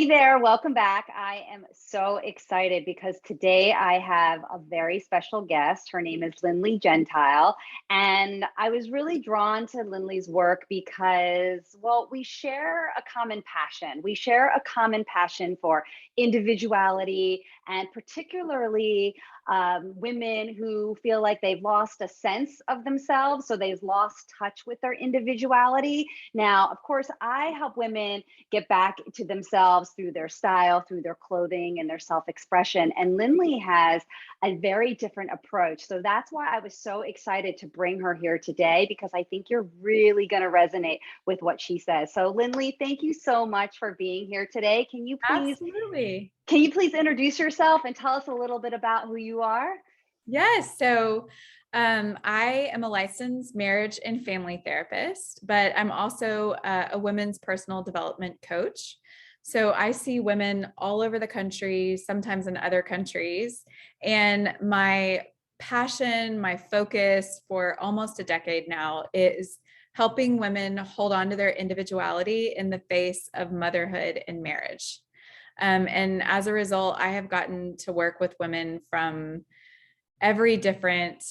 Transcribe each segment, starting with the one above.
Hey there, welcome back. I am so excited because today I have a very special guest. Her name is Lindley Gentile. And I was really drawn to Lindley's work because, well, we share a common passion. We share a common passion for individuality and particularly women who feel like they've lost a sense of themselves. So they've lost touch with their individuality. Now, of course, I help women get back to themselves through their style, through their clothing and their self-expression. And Lindley has a very different approach. So that's why I was so excited to bring her here today, because I think you're really going to resonate with what she says. So Lindley, thank you so much for being here today. Absolutely. Can you please introduce yourself and tell us a little bit about who you are? Yes. I am a licensed marriage and family therapist, but I'm also a women's personal development coach. So I see women all over the country, sometimes in other countries. And my passion, my focus for almost a decade now is helping women hold on to their individuality in the face of motherhood and marriage. And as a result, I have gotten to work with women from every different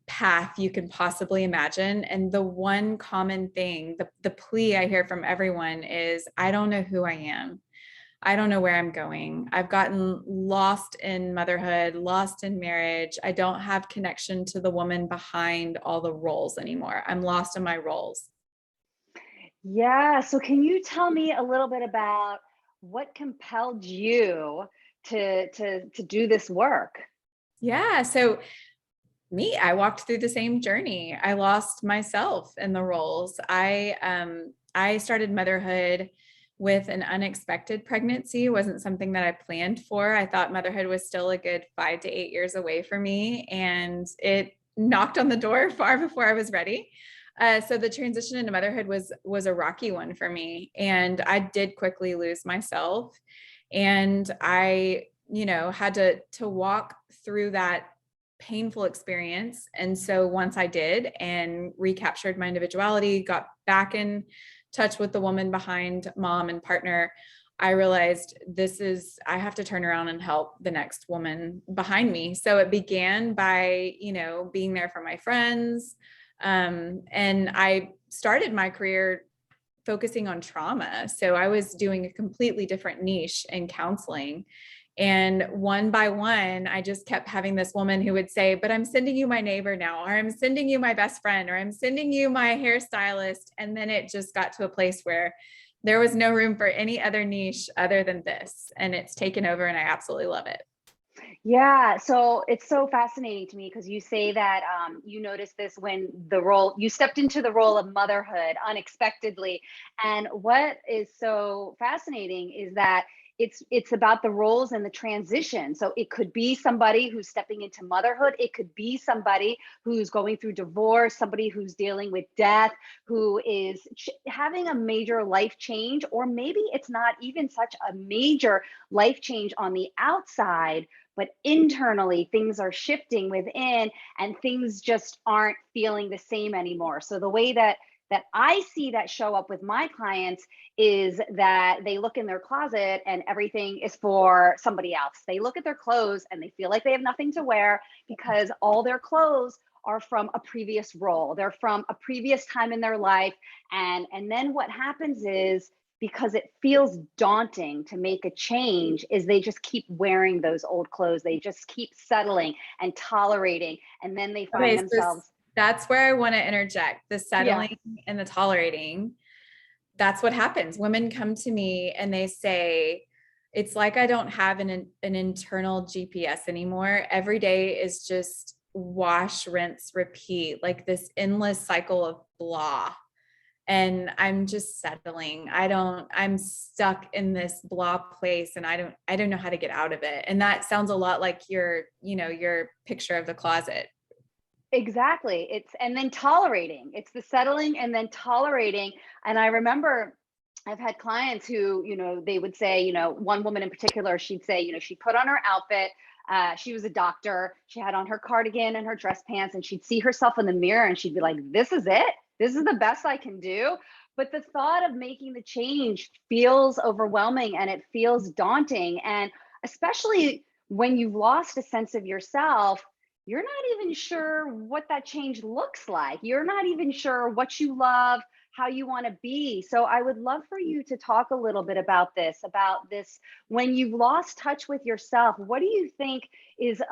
path you can possibly imagine. And the one common thing, the plea I hear from everyone is, I don't know who I am. I don't know where I'm going. I've gotten lost in motherhood, lost in marriage. I don't have connection to the woman behind all the roles anymore. I'm lost in my roles. Yeah, so can you tell me a little bit about what compelled you to do this work? Yeah. I walked through the same journey. I lost myself in the roles. I started motherhood with an unexpected pregnancy. It wasn't something that I planned for. I thought motherhood was still a good 5 to 8 years away for me, and it knocked on the door far before I was ready. So the transition into motherhood was a rocky one for me, and I did quickly lose myself, and I, had to walk through that painful experience. And so once I did and recaptured my individuality, got back in touch with the woman behind mom and partner, I realized I have to turn around and help the next woman behind me. So it began by, being there for my friends. And I started my career focusing on trauma. So I was doing a completely different niche in counseling. And one by one, I just kept having this woman who would say, but I'm sending you my neighbor now, or I'm sending you my best friend, or I'm sending you my hairstylist. And then it just got to a place where there was no room for any other niche other than this. And it's taken over, and I absolutely love it. Yeah, so it's so fascinating to me because you say that you noticed this when you stepped into the role of motherhood unexpectedly. And what is so fascinating is that it's about the roles and the transition. So it could be somebody who's stepping into motherhood. It could be somebody who's going through divorce, somebody who's dealing with death, who is having a major life change, or maybe it's not even such a major life change on the outside, but internally things are shifting within and things just aren't feeling the same anymore. So the way that I see that show up with my clients is that they look in their closet and everything is for somebody else. They look at their clothes and they feel like they have nothing to wear because all their clothes are from a previous role. They're from a previous time in their life. And then what happens is, because it feels daunting to make a change, is they just keep wearing those old clothes. They just keep settling and tolerating. And then they find Okay, themselves, that's where I want to interject the yeah. settling and the tolerating. That's what happens. Women come to me and they say, it's like I don't have an internal GPS anymore. Every day is just wash, rinse, repeat, like this endless cycle of blah. And I'm just settling. I'm stuck in this blah place, and I don't know how to get out of it. And that sounds a lot like your picture of the closet. Exactly. And then tolerating. It's the settling and then tolerating. And I remember I've had clients who, they would say, one woman in particular, she'd say, she put on her outfit. She was a doctor. She had on her cardigan and her dress pants, and she'd see herself in the mirror and she'd be like, this is it. This is the best I can do. but the thought of making the change feels overwhelming and it feels daunting. And especially when you've lost a sense of yourself, you're not even sure what that change looks like. You're not even sure what you love, how you want to be. So I would love for you to talk a little bit about this when you've lost touch with yourself. What do you think is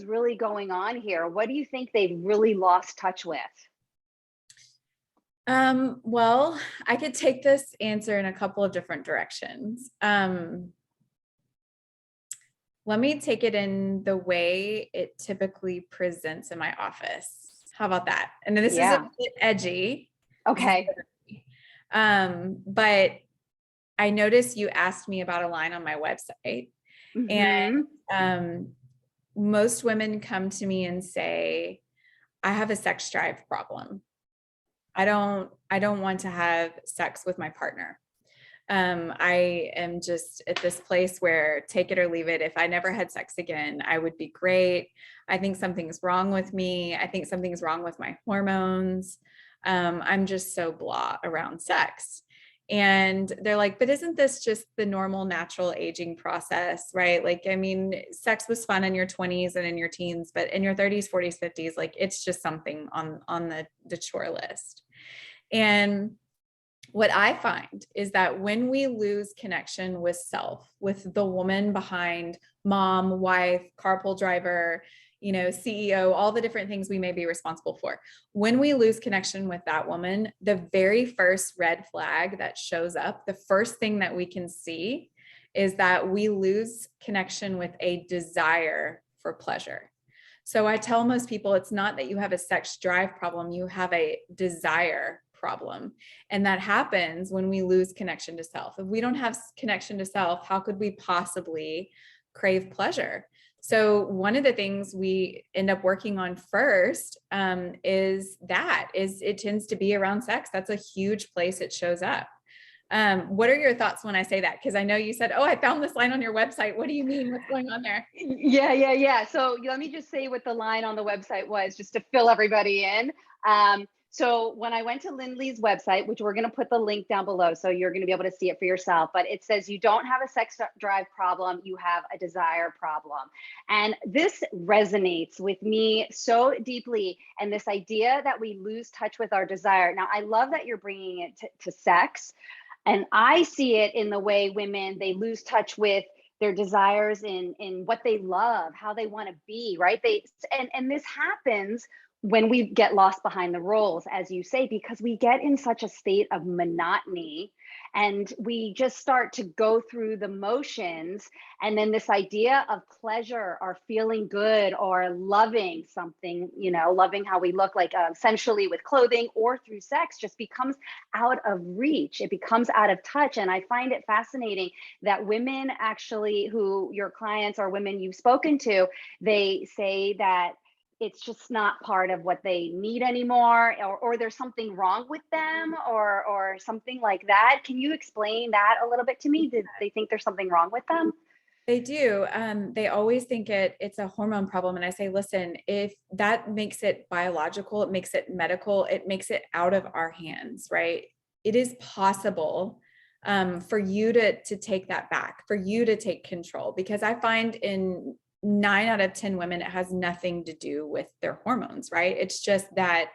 really going on here? What do you think they've really lost touch with? Well, I could take this answer in a couple of different directions. Let me take it in the way it typically presents in my office. How about that? And then this is a Yeah. bit edgy. Okay. But I noticed you asked me about a line on my website, and most women come to me and say, I have a sex drive problem. I don't want to have sex with my partner. I am just at this place where take it or leave it. If I never had sex again, I would be great. I think something's wrong with me. I think something's wrong with my hormones. I'm just so blah around sex. And they're like, but isn't this just the normal natural aging process, right? Like, I mean, sex was fun in your 20s and in your teens, but in your 30s, 40s, 50s, like it's just something on the chore list. And what I find is that when we lose connection with self, with the woman behind mom, wife, carpool driver, CEO, all the different things we may be responsible for, when we lose connection with that woman, the very first red flag that shows up, the first thing that we can see is that we lose connection with a desire for pleasure. So I tell most people, it's not that you have a sex drive problem, you have a desire problem. And that happens when we lose connection to self. If we don't have connection to self, how could we possibly crave pleasure? So one of the things we end up working on first is it tends to be around sex. That's a huge place it shows up. What are your thoughts when I say that? Because I know you said, oh, I found this line on your website. What do you mean? What's going on there? Yeah. So let me just say what the line on the website was, just to fill everybody in. So when I went to Lindley's website, which we're going to put the link down below, so you're going to be able to see it for yourself, but it says you don't have a sex drive problem, you have a desire problem. And this resonates with me so deeply. And this idea that we lose touch with our desire. Now, I love that you're bringing it to sex. And I see it in the way women, they lose touch with their desires in what they love, how they want to be, right? And this happens when we get lost behind the roles, as you say, because we get in such a state of monotony and we just start to go through the motions. And then this idea of pleasure or feeling good or loving something, loving how we look, like sensually with clothing or through sex, just becomes out of reach. It becomes out of touch. And I find it fascinating that women actually, who your clients or women you've spoken to, they say that it's just not part of what they need anymore, or there's something wrong with them, or something like that. Can you explain that a little bit to me? Did they think there's something wrong with them? They do. They always think it's a hormone problem. And I say, listen, if that makes it biological, it makes it medical, it makes it out of our hands, right? It is possible for you to take that back, for you to take control, because I find in 9 out of 10 women, it has nothing to do with their hormones, right? It's just that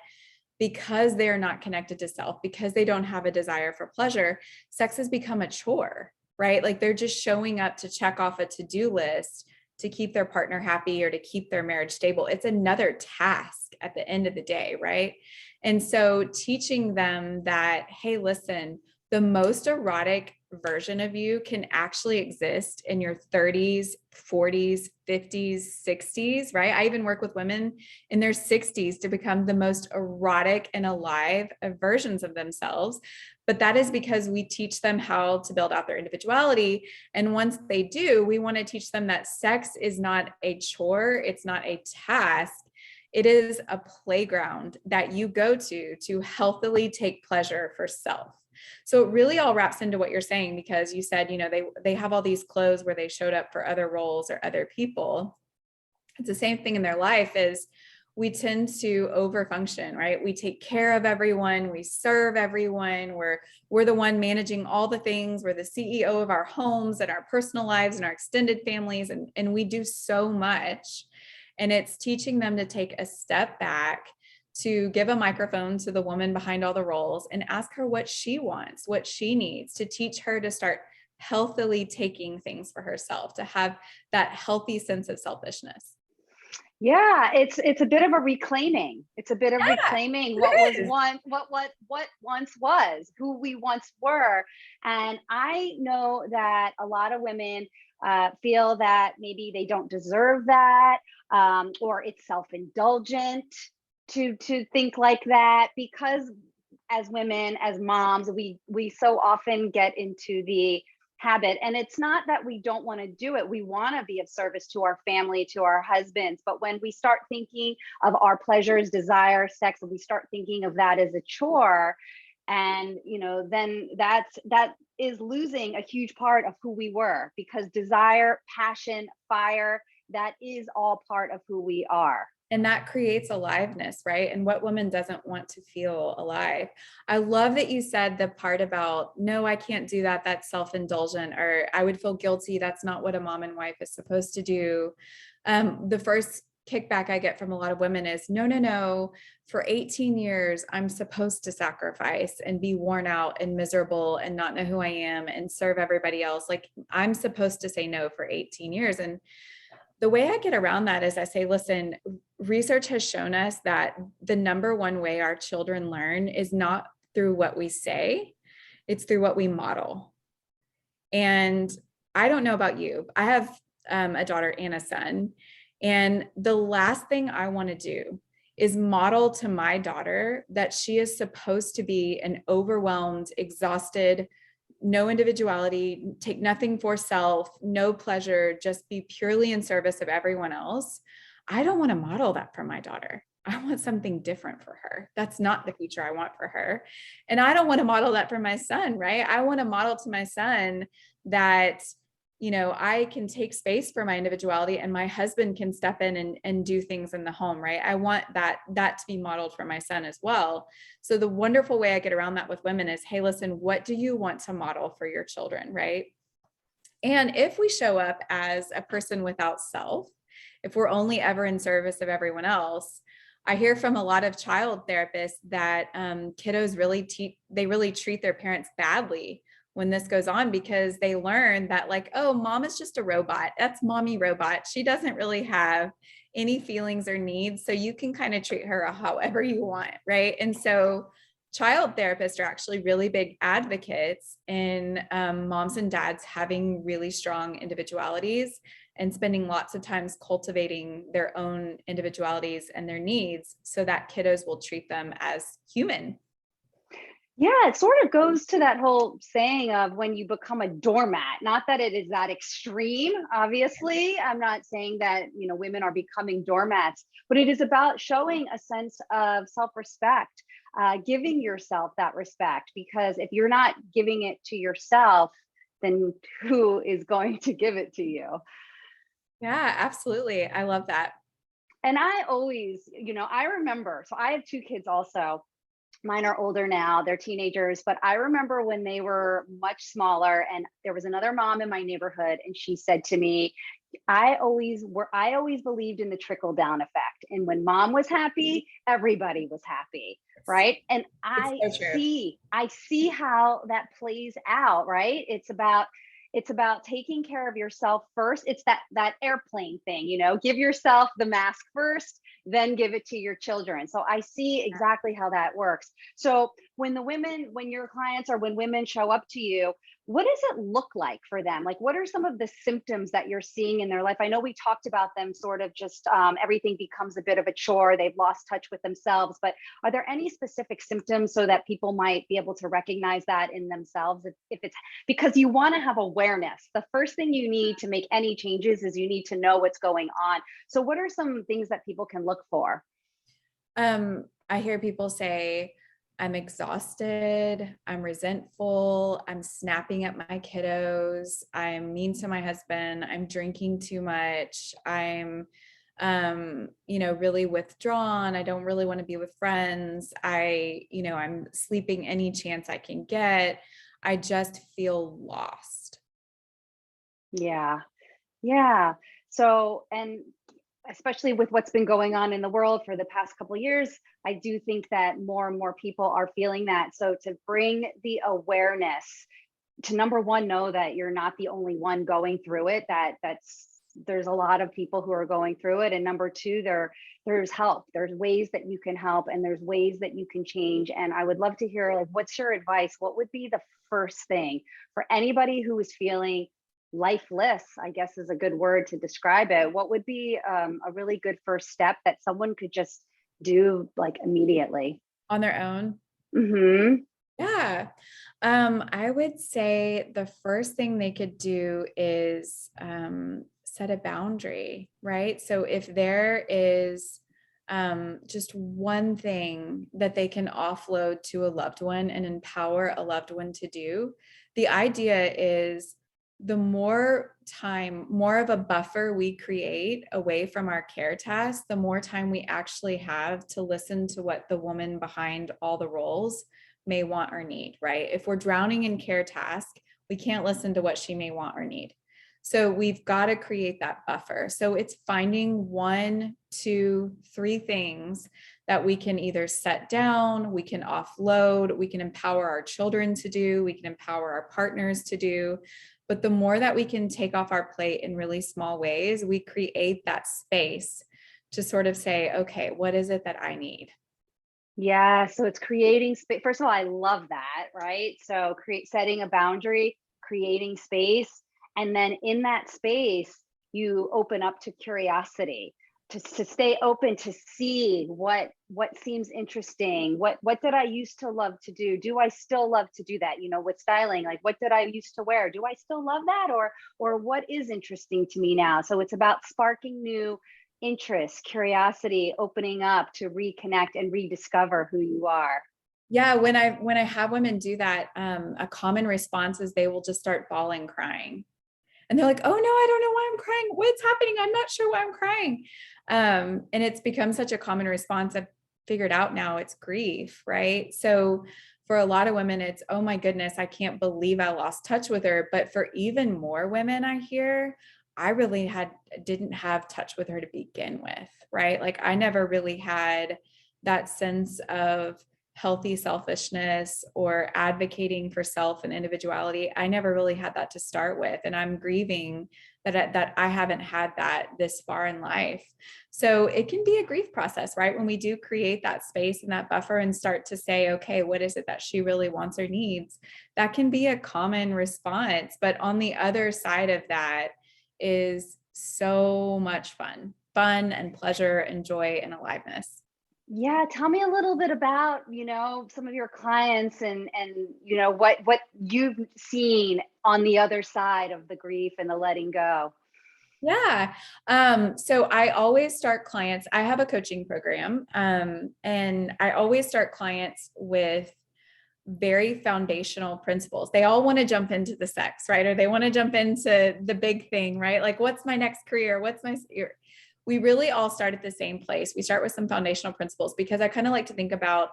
because they are not connected to self, because they don't have a desire for pleasure, sex has become a chore, right? Like they're just showing up to check off a to-do list to keep their partner happy or to keep their marriage stable. It's another task at the end of the day, right? And so teaching them that, hey, listen, the most erotic version of you can actually exist in your 30s, 40s, 50s, 60s, right? I even work with women in their 60s to become the most erotic and alive versions of themselves. But that is because we teach them how to build out their individuality. And once they do, we want to teach them that sex is not a chore. It's not a task. It is a playground that you go to healthily take pleasure for self. So it really all wraps into what you're saying, because you said, they have all these clothes where they showed up for other roles or other people. It's the same thing in their life. Is we tend to overfunction, right? We take care of everyone, we serve everyone, we're the one managing all the things, we're the CEO of our homes and our personal lives and our extended families, and we do so much. And it's teaching them to take a step back, to give a microphone to the woman behind all the roles and ask her what she wants, what she needs, to teach her to start healthily taking things for herself, to have that healthy sense of selfishness. Yeah, it's a bit of a reclaiming. It's a bit of reclaiming what was It is. once, what once was, who we once were. And I know that a lot of women feel that maybe they don't deserve that, or it's self-indulgent to think like that, because as women, as moms, we so often get into the habit. And it's not that we don't want to do it. We want to be of service to our family, to our husbands. But when we start thinking of our pleasures, desire, sex, and we start thinking of that as a chore, and then that is losing a huge part of who we were, because desire, passion, fire, that is all part of who we are. And that creates aliveness, right? And what woman doesn't want to feel alive? I love that you said the part about, no, I can't do that. That's self-indulgent, or I would feel guilty. That's not what a mom and wife is supposed to do. The first kickback I get from a lot of women is, no, no, no. For 18 years, I'm supposed to sacrifice and be worn out and miserable and not know who I am and serve everybody else. Like, I'm supposed to say no for 18 years. And the way I get around that is I say, listen, research has shown us that the number one way our children learn is not through what we say, it's through what we model. And I don't know about you. I have a daughter and a son. And the last thing I want to do is model to my daughter that she is supposed to be an overwhelmed, exhausted, no individuality, take nothing for self, no pleasure, just be purely in service of everyone else. I don't want to model that for my daughter. I want something different for her. That's not the future I want for her. And I don't want to model that for my son, right? I want to model to my son that, I can take space for my individuality and my husband can step in and do things in the home, right? I want that to be modeled for my son as well. So the wonderful way I get around that with women is, hey, listen, what do you want to model for your children, right? And if we show up as a person without self, if we're only ever in service of everyone else, I hear from a lot of child therapists that kiddos really treat their parents badly when this goes on, because they learn that, like, oh, mom is just a robot. That's mommy robot. She doesn't really have any feelings or needs. So you can kind of treat her however you want, right? And so child therapists are actually really big advocates in moms and dads having really strong individualities and spending lots of times cultivating their own individualities and their needs so that kiddos will treat them as human. Yeah, it sort of goes to that whole saying of when you become a doormat. Not that it is that extreme, obviously. I'm not saying that, women are becoming doormats, but it is about showing a sense of self-respect, giving yourself that respect, because if you're not giving it to yourself, then who is going to give it to you? Yeah, absolutely. I love that. And I always, I remember, so I have two kids also. Mine are older now, they're teenagers, but I remember when they were much smaller, and there was another mom in my neighborhood, and she said to me, I always believed in the trickle down effect. And when mom was happy, everybody was happy. Right. And It's so true. I see how that plays out, right? It's about taking care of yourself first. It's that airplane thing, give yourself the mask first, then give it to your children. So I see exactly how that works. So when your clients, or when women show up to you, what does it look like for them? Like, what are some of the symptoms that you're seeing in their life? I know we talked about them sort of just everything becomes a bit of a chore. They've lost touch with themselves, but are there any specific symptoms so that people might be able to recognize that in themselves? If it's because you want to have awareness. The first thing you need to make any changes is you need to know what's going on. So what are some things that people can look for? I hear people say, I'm exhausted, I'm resentful, I'm snapping at my kiddos, I'm mean to my husband, I'm drinking too much, I'm really withdrawn. I don't really want to be with friends. I'm sleeping any chance I can get. I just feel lost. Yeah. Yeah. So, and especially with what's been going on in the world for the past couple of years, I do think that more and more people are feeling that. So to bring the awareness to, number one, know that you're not the only one going through it, there's a lot of people who are going through it. And number two, there's help. There's ways that you can help, and there's ways that you can change. And I would love to hear, like, what's your advice? What would be the first thing for anybody who is feeling lifeless, I guess is a good word to describe it? What would be a really good first step that someone could just do, like, immediately? On their own? Mm-hmm. Yeah. I would say the first thing they could do is set a boundary, right? So if there is just one thing that they can offload to a loved one and empower a loved one to do, the idea is the more time, more of a buffer we create away from our care tasks, the more time we actually have to listen to what the woman behind all the roles may want or need, right? If we're drowning in care task, we can't listen to what she may want or need. So we've got to create that buffer. So it's finding 1, 2, 3 things that we can either set down, we can offload, we can empower our children to do, we can empower our partners to do. But the more that we can take off our plate in really small ways, we create that space to sort of say, okay, what is it that I need? Yeah, so it's creating space. First of all, I love that, right? So setting a boundary, creating space, and then in that space, you open up to curiosity, to stay open, to see what seems interesting. What did I used to love to do? Do I still love to do that? With styling, like, what did I used to wear? Do I still love that, or what is interesting to me now? So it's about sparking new interest, curiosity, opening up to reconnect and rediscover who you are. Yeah, when I have women do that, a common response is they will just start bawling, crying. And they're like, "Oh no, I don't know why I'm crying. What's happening? I'm not sure why I'm crying." And it's become such a common response. I've figured out now it's grief, right? So for a lot of women, it's, "Oh my goodness, I can't believe I lost touch with her." But for even more women, I hear, I really didn't have touch with her to begin with, right? Like I never really had that sense of healthy selfishness or advocating for self and individuality. I never really had that to start with. And I'm grieving that I haven't had that this far in life. So it can be a grief process, right? When we do create that space and that buffer and start to say, okay, what is it that she really wants or needs? That can be a common response. But on the other side of that is so much fun and pleasure and joy and aliveness. Yeah, tell me a little bit about, some of your clients, and what you've seen on the other side of the grief and the letting go. Yeah. So I always start clients. I have a coaching program. And I always start clients with very foundational principles. They all want to jump into the sex, right? Or they want to jump into the big thing, right? Like, what's my next career? We really all start at the same place. We start with some foundational principles because I kind of like to think about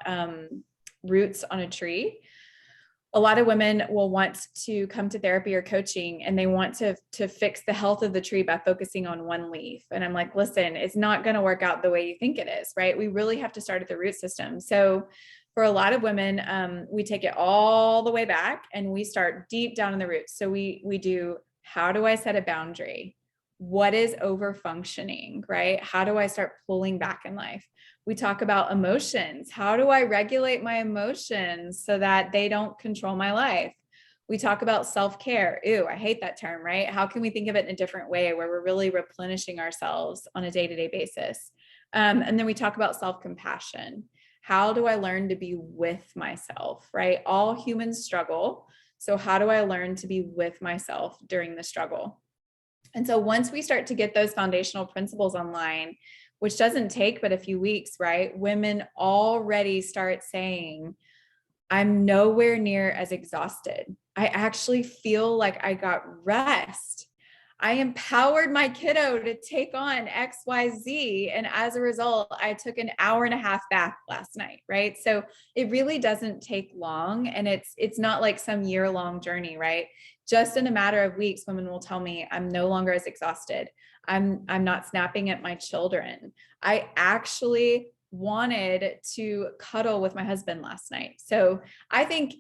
roots on a tree. A lot of women will want to come to therapy or coaching and they want to fix the health of the tree by focusing on one leaf. And I'm like, listen, it's not going to work out the way you think it is, right? We really have to start at the root system. So for a lot of women, we take it all the way back and we start deep down in the roots. So we do, how do I set a boundary? What is over functioning, right? How do I start pulling back in life? We talk about emotions. How do I regulate my emotions so that they don't control my life? We talk about self-care. Ew, I hate that term, right? How can we think of it in a different way where we're really replenishing ourselves on a day-to-day basis? And then we talk about self-compassion. How do I learn to be with myself, right? All humans struggle. So how do I learn to be with myself during the struggle? And so once we start to get those foundational principles online, which doesn't take but a few weeks, right? Women already start saying, I'm nowhere near as exhausted. I actually feel like I got rest. I empowered my kiddo to take on XYZ. And as a result, I took an hour and a half bath last night. Right. So it really doesn't take long. And it's not like some year-long journey, right? Just in a matter of weeks, women will tell me I'm no longer as exhausted. I'm not snapping at my children. I actually wanted to cuddle with my husband last night. So I think,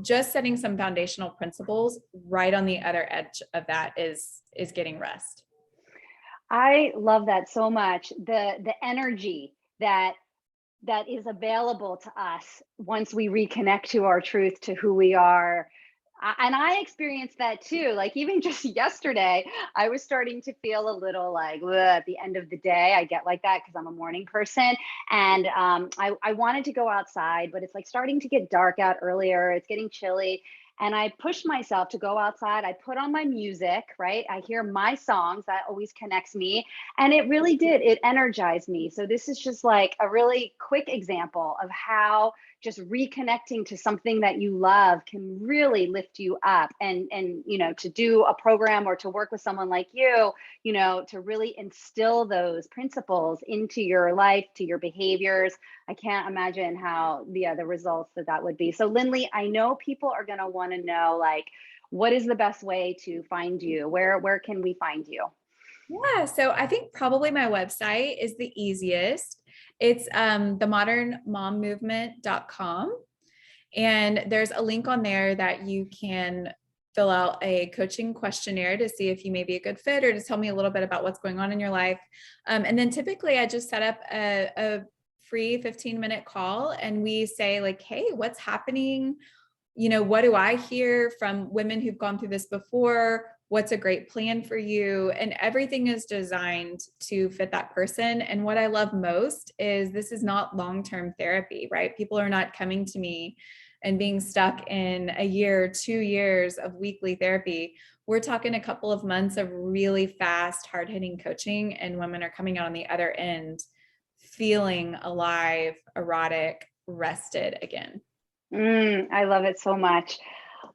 just setting some foundational principles right on the other edge of that is getting rest. I love that so much. The energy that is available to us once we reconnect to our truth, to who we are. And I experienced that too. Like even just yesterday, I was starting to feel a little like "Ugh," at the end of the day. I get like that because I'm a morning person. And I wanted to go outside, but it's like starting to get dark out earlier. It's getting chilly. And I pushed myself to go outside. I put on my music, right? I hear my songs. That always connects me. And it really did. It energized me. So this is just like a really quick example of how just reconnecting to something that you love can really lift you up. And to do a program or to work with someone like you, to really instill those principles into your life, to your behaviors. I can't imagine how the results that would be. So Lindley, I know people are going to want to know, like, what is the best way to find you? Where can we find you? Yeah, so I think probably my website is the easiest. It's themodernmommovement.com. And there's a link on there that you can fill out a coaching questionnaire to see if you may be a good fit, or to tell me a little bit about what's going on in your life. And then typically I just set up a free 15-minute call and we say like, hey, what's happening? What do I hear from women who've gone through this before? What's a great plan for you? And everything is designed to fit that person. And what I love most is this is not long-term therapy, right? People are not coming to me and being stuck in a year, 2 years of weekly therapy. We're talking a couple of months of really fast, hard-hitting coaching, and women are coming out on the other end feeling alive, erotic, rested again. I love it so much.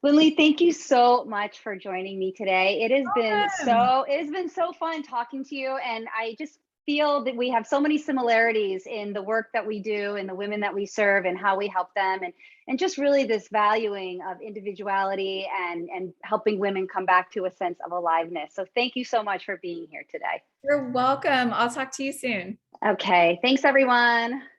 Lindley, thank you so much for joining me today. Awesome. It has been so fun talking to you, and I just feel that we have so many similarities in the work that we do and the women that we serve and how we help them, and just really this valuing of individuality and helping women come back to a sense of aliveness. So thank you so much for being here today. You're welcome. I'll talk to you soon. Okay, thanks everyone.